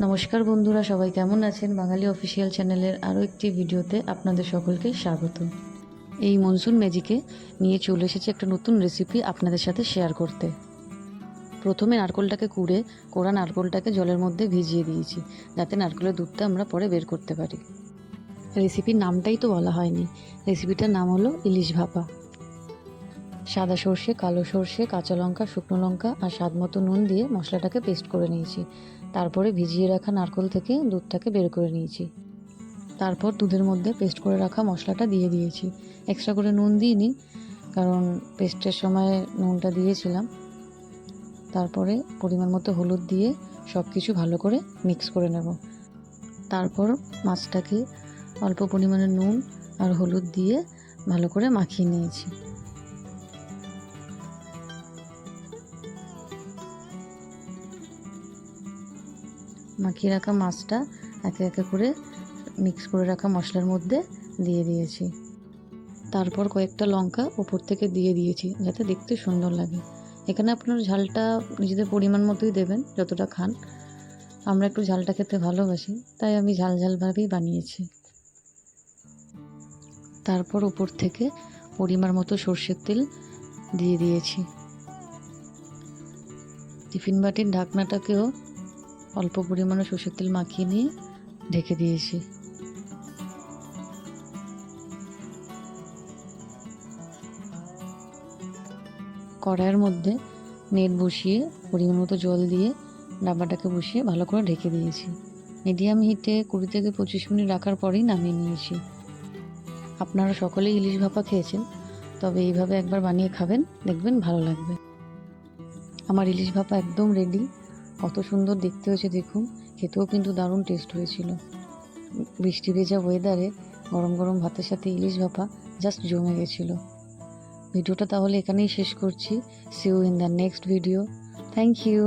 নমস্কার বন্ধুরা, সবাই কেমন আছেন? বাঙালি অফিসিয়াল চ্যানেলের আরও একটি ভিডিওতে আপনাদের সকলকে স্বাগত। এই মনসুন ম্যাজিকে নিয়ে চলে এসেছে একটা নতুন রেসিপি আপনাদের সাথে শেয়ার করতে। প্রথমে নারকেলটাকে কোড়া নারকেলটাকে জলের মধ্যে ভিজিয়ে দিয়েছি, যাতে নারকেলের দুধটা আমরা পরে বের করতে পারি। রেসিপির নামটাই তো বলা হয়নি, রেসিপিটার নাম হলো ইলিশ ভাপা। সাদা সর্ষে, কালো সর্ষে, কাঁচা লঙ্কা, শুকনো লঙ্কা আর স্বাদ মতো নুন দিয়ে মশলাটাকে পেস্ট করে নিয়েছি। তারপরে ভিজিয়ে রাখা নারকেল থেকে দুধটাকে বের করে নিয়েছি। তারপর দুধের মধ্যে পেস্ট করে রাখা মশলাটা দিয়ে দিয়েছি। এক্সট্রা করে নুন দিইনি, কারণ পেস্টের সময় নুনটা দিয়েছিলাম। তারপরে পরিমাণ মতো হলুদ দিয়ে সব কিছু ভালো করে মিক্স করে নেব। তারপর মাছটাকে অল্প পরিমাণে নুন আর হলুদ দিয়ে ভালো করে মাখিয়ে নিয়েছি। মাখিয়ে রাখা মাছটা একে একে করে মিক্স করে রাখা মশলার মধ্যে দিয়ে দিয়েছি। তারপর কয়েকটা লঙ্কা ওপর থেকে দিয়ে দিয়েছি, যাতে দেখতে সুন্দর লাগে। এখানে আপনার ঝালটা নিজেদের পরিমাণ মতোই দেবেন, যতটা খান। আমরা একটু ঝালটা খেতে ভালোবাসি, তাই আমি ঝাল ঝালভাবেই বানিয়েছি। তারপর ওপর থেকে পরিমাণ মতো সর্ষের তেল দিয়ে দিয়েছি। টিফিন বাটির ঢাকনাটাকেও অল্প পরিমাণে সর্ষের তেল মাখিয়ে নিয়ে ঢেকে দিয়েছি। কড়াইয়ের মধ্যে নেট বসিয়ে পরিমাণ মতো জল দিয়ে ডাব্বাটাকে বসিয়ে ভালো করে ঢেকে দিয়েছি। মিডিয়াম হিটে 20 থেকে 25 মিনিট রাখার পরেই নামিয়ে নিয়েছি। আপনারা সকলেই ইলিশ ভাপা খেয়েছেন, তবে এইভাবে একবার বানিয়ে খাবেন, দেখবেন ভালো লাগবে। আমার ইলিশ ভাপা একদম রেডি। কত সুন্দর দেখতে হয়েছে দেখুন, খেতেও কিন্তু দারুণ টেস্ট হয়েছিল। বৃষ্টি ভেজা ওয়েদারে গরম গরম ভাতের সাথে ইলিশ ভাপা জাস্ট জমে গেছিলো। ভিডিওটা তাহলে এখানেই শেষ করছি। See you in the next video. Thank you.